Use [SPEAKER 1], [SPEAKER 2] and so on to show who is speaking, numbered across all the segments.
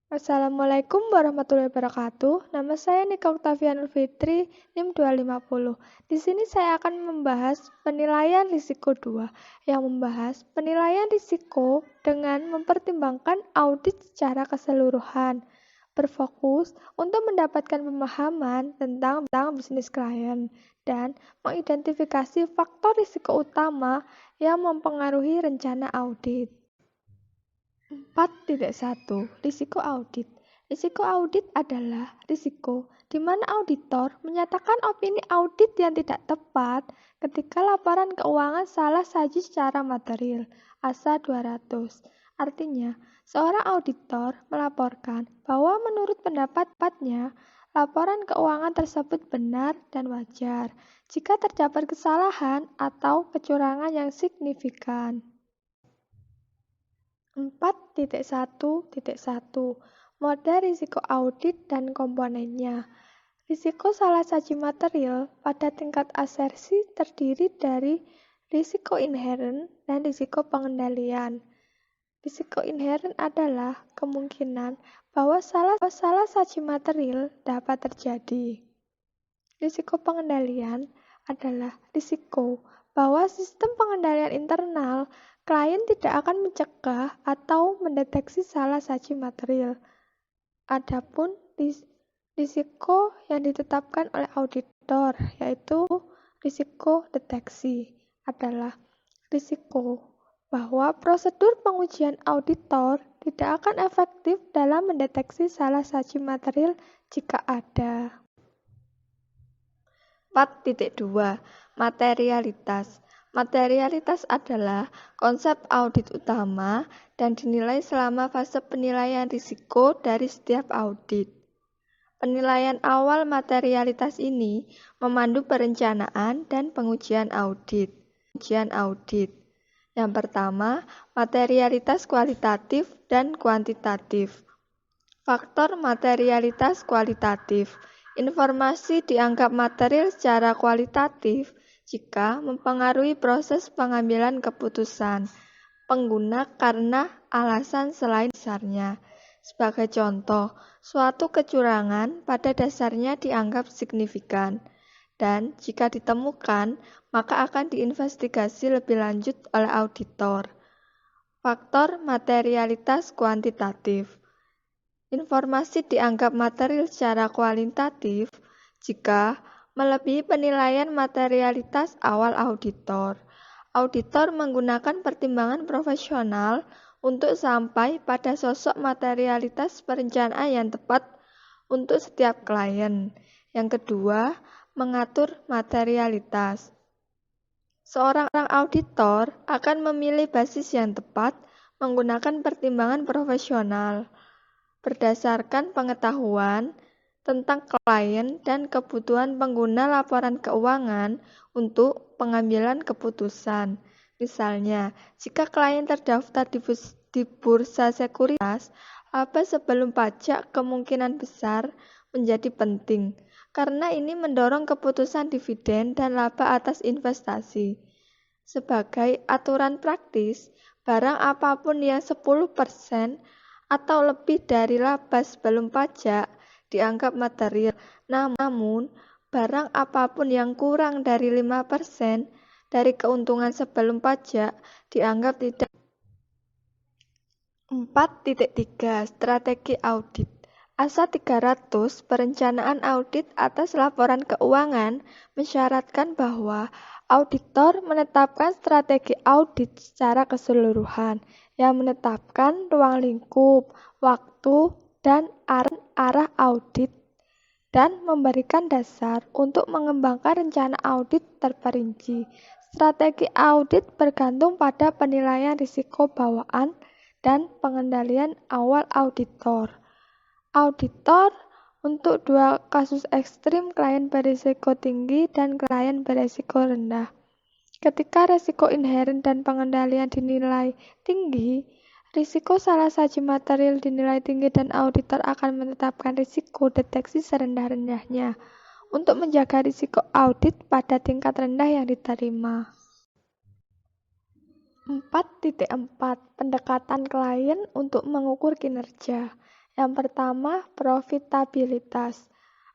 [SPEAKER 1] Assalamualaikum warahmatullahi wabarakatuh. Nama saya Nika Oktavianul Fitri, NIM 250. Di sini saya akan membahas penilaian risiko 2, yang membahas penilaian risiko dengan mempertimbangkan audit secara keseluruhan, berfokus untuk mendapatkan pemahaman tentang bisnis klien, dan mengidentifikasi faktor risiko utama yang mempengaruhi rencana audit. 4.1 Risiko audit. Risiko audit adalah risiko di mana auditor menyatakan opini audit yang tidak tepat ketika laporan keuangan salah saji secara material. ASA 200. Artinya, seorang auditor melaporkan bahwa menurut pendapatnya, laporan keuangan tersebut benar dan wajar jika terdapat kesalahan atau kecurangan yang signifikan. 4.1.1 Model risiko audit dan komponennya. Risiko salah saji material pada tingkat asersi terdiri dari risiko inheren dan risiko pengendalian. Risiko inheren adalah kemungkinan bahwa salah saji material dapat terjadi. Risiko pengendalian adalah risiko bahwa sistem pengendalian internal klien tidak akan mencegah atau mendeteksi salah saji material. Adapun risiko yang ditetapkan oleh auditor, yaitu risiko deteksi, adalah risiko bahwa prosedur pengujian auditor tidak akan efektif dalam mendeteksi salah saji material jika ada. 4.2 Materialitas. Materialitas adalah konsep audit utama dan dinilai selama fase penilaian risiko dari setiap audit. Penilaian awal materialitas ini memandu perencanaan dan pengujian audit. Yang pertama, materialitas kualitatif dan kuantitatif. Faktor materialitas kualitatif. Informasi dianggap material secara kualitatif jika mempengaruhi proses pengambilan keputusan pengguna karena alasan selain dasarnya. Sebagai contoh, suatu kecurangan pada dasarnya dianggap signifikan, dan jika ditemukan, maka akan diinvestigasi lebih lanjut oleh auditor. Faktor materialitas kuantitatif. Informasi dianggap material secara kualitatif jika melebihi penilaian materialitas awal auditor. Auditor menggunakan pertimbangan profesional untuk sampai pada sosok materialitas perencanaan yang tepat untuk setiap klien. Yang kedua, mengatur materialitas. Seorang auditor akan memilih basis yang tepat menggunakan pertimbangan profesional berdasarkan pengetahuan tentang klien dan kebutuhan pengguna laporan keuangan untuk pengambilan keputusan. Misalnya, jika klien terdaftar di bursa sekuritas, laba sebelum pajak kemungkinan besar menjadi penting, karena ini mendorong keputusan dividen dan laba atas investasi. Sebagai aturan praktis, barang apapun yang 10% atau lebih dari laba sebelum pajak dianggap material. Namun, barang apapun yang kurang dari 5% dari keuntungan sebelum pajak dianggap tidak. 4.3 Strategi audit. ASA 300 perencanaan audit atas laporan keuangan mensyaratkan bahwa auditor menetapkan strategi audit secara keseluruhan yang menetapkan ruang lingkup, waktu, dan arah audit dan memberikan dasar untuk mengembangkan rencana audit terperinci. Strategi audit bergantung pada penilaian risiko bawaan dan pengendalian awal auditor. Auditor untuk dua kasus ekstrim, klien berisiko tinggi dan klien berisiko rendah. Ketika risiko inheren dan pengendalian dinilai tinggi, risiko salah saji material dinilai tinggi dan auditor akan menetapkan risiko deteksi serendah-rendahnya untuk menjaga risiko audit pada tingkat rendah yang diterima. 4.4 Pendekatan klien untuk mengukur kinerja. Yang pertama, profitabilitas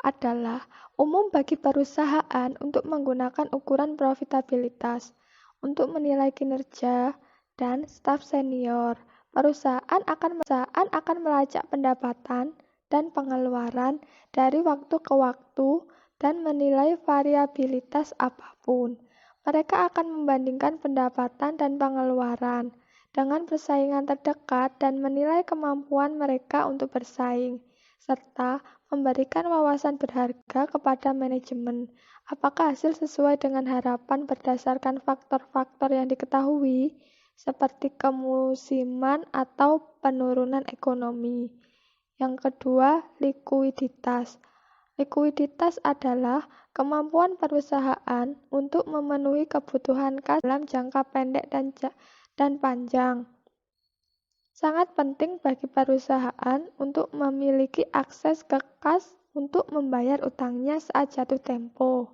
[SPEAKER 1] adalah umum bagi perusahaan untuk menggunakan ukuran profitabilitas untuk menilai kinerja dan staf senior. Perusahaan akan melacak pendapatan dan pengeluaran dari waktu ke waktu dan menilai variabilitas apapun. Mereka akan membandingkan pendapatan dan pengeluaran dengan persaingan terdekat dan menilai kemampuan mereka untuk bersaing, serta memberikan wawasan berharga kepada manajemen. Apakah hasil sesuai dengan harapan berdasarkan faktor-faktor yang diketahui, seperti kemusiman atau penurunan ekonomi. Yang kedua, likuiditas. Likuiditas adalah kemampuan perusahaan untuk memenuhi kebutuhan kas dalam jangka pendek dan panjang. Sangat penting bagi perusahaan untuk memiliki akses ke kas untuk membayar utangnya saat jatuh tempo.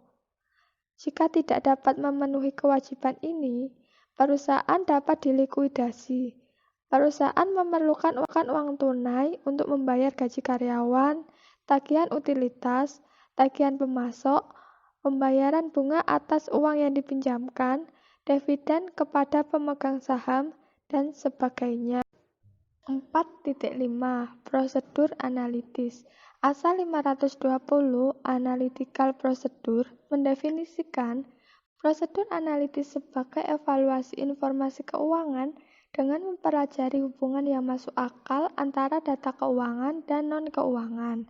[SPEAKER 1] Jika tidak dapat memenuhi kewajiban ini, perusahaan dapat dilikuidasi. Perusahaan memerlukan uang tunai untuk membayar gaji karyawan, tagihan utilitas, tagihan pemasok, pembayaran bunga atas uang yang dipinjamkan, dividen kepada pemegang saham, dan sebagainya. 4.5 Prosedur analitis. Asal 520 Analytical Procedure mendefinisikan prosedur analitis sebagai evaluasi informasi keuangan dengan mempelajari hubungan yang masuk akal antara data keuangan dan non-keuangan.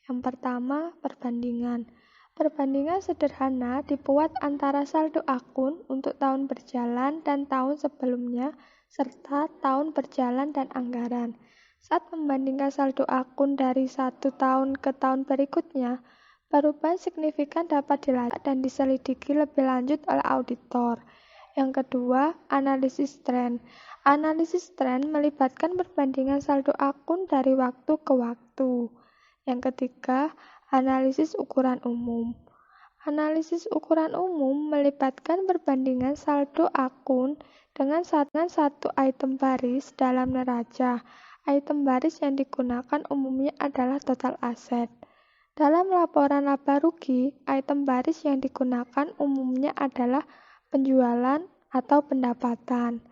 [SPEAKER 1] Yang pertama, perbandingan. Perbandingan sederhana dibuat antara saldo akun untuk tahun berjalan dan tahun sebelumnya, serta tahun berjalan dan anggaran. Saat membandingkan saldo akun dari satu tahun ke tahun berikutnya, perubahan signifikan dapat dilacak dan diselidiki lebih lanjut oleh auditor. Yang kedua, analisis tren. Analisis tren melibatkan perbandingan saldo akun dari waktu ke waktu. Yang ketiga, analisis ukuran umum. Analisis ukuran umum melibatkan perbandingan saldo akun dengan satu item baris dalam neraca. Item baris yang digunakan umumnya adalah total aset. Dalam laporan laba rugi, item baris yang digunakan umumnya adalah penjualan atau pendapatan.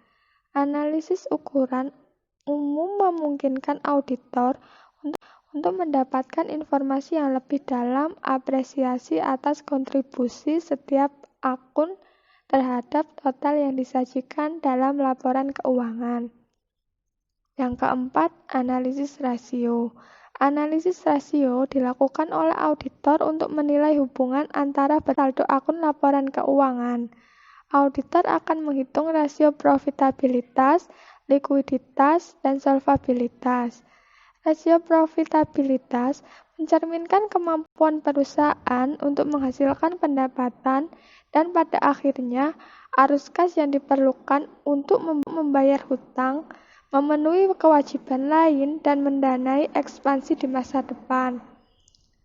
[SPEAKER 1] Analisis ukuran umum memungkinkan auditor untuk mendapatkan informasi yang lebih dalam apresiasi atas kontribusi setiap akun terhadap total yang disajikan dalam laporan keuangan. Yang keempat, analisis rasio. Analisis rasio dilakukan oleh auditor untuk menilai hubungan antara saldo akun laporan keuangan. Auditor akan menghitung rasio profitabilitas, likuiditas, dan solvabilitas. Rasio profitabilitas mencerminkan kemampuan perusahaan untuk menghasilkan pendapatan dan pada akhirnya arus kas yang diperlukan untuk membayar hutang, memenuhi kewajiban lain, dan mendanai ekspansi di masa depan.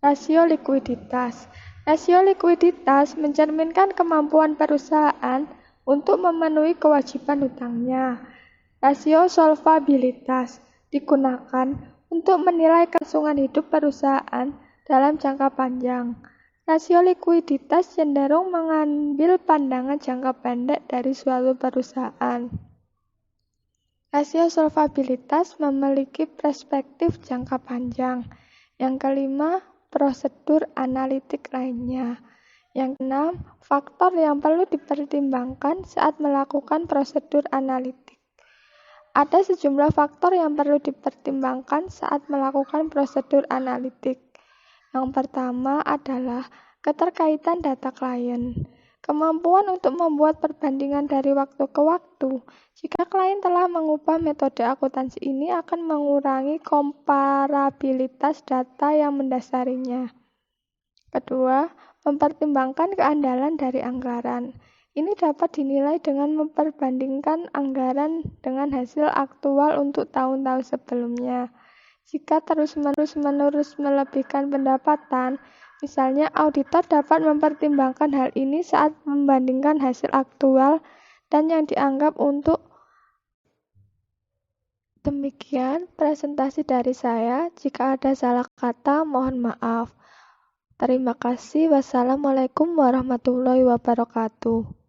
[SPEAKER 1] Rasio likuiditas. Rasio likuiditas mencerminkan kemampuan perusahaan untuk memenuhi kewajiban hutangnya. Rasio solvabilitas digunakan untuk menilai kelangsungan hidup perusahaan dalam jangka panjang. Rasio likuiditas cenderung mengambil pandangan jangka pendek dari suatu perusahaan. Rasio solvabilitas memiliki perspektif jangka panjang. Yang kelima, prosedur analitik lainnya. Yang keenam, faktor yang perlu dipertimbangkan saat melakukan prosedur analitik. Ada sejumlah faktor yang perlu dipertimbangkan saat melakukan prosedur analitik. Yang pertama adalah keterkaitan data klien. Kemampuan untuk membuat perbandingan dari waktu ke waktu. Jika klien telah mengubah metode akuntansi ini akan mengurangi komparabilitas data yang mendasarinya. Kedua, mempertimbangkan keandalan dari anggaran. Ini dapat dinilai dengan memperbandingkan anggaran dengan hasil aktual untuk tahun-tahun sebelumnya. Jika terus-menerus melebihkan pendapatan, misalnya auditor dapat mempertimbangkan hal ini saat membandingkan hasil aktual dan yang dianggap untuk Demikian presentasi dari saya. Jika ada salah kata, mohon maaf. Terima kasih. Wassalamualaikum warahmatullahi wabarakatuh.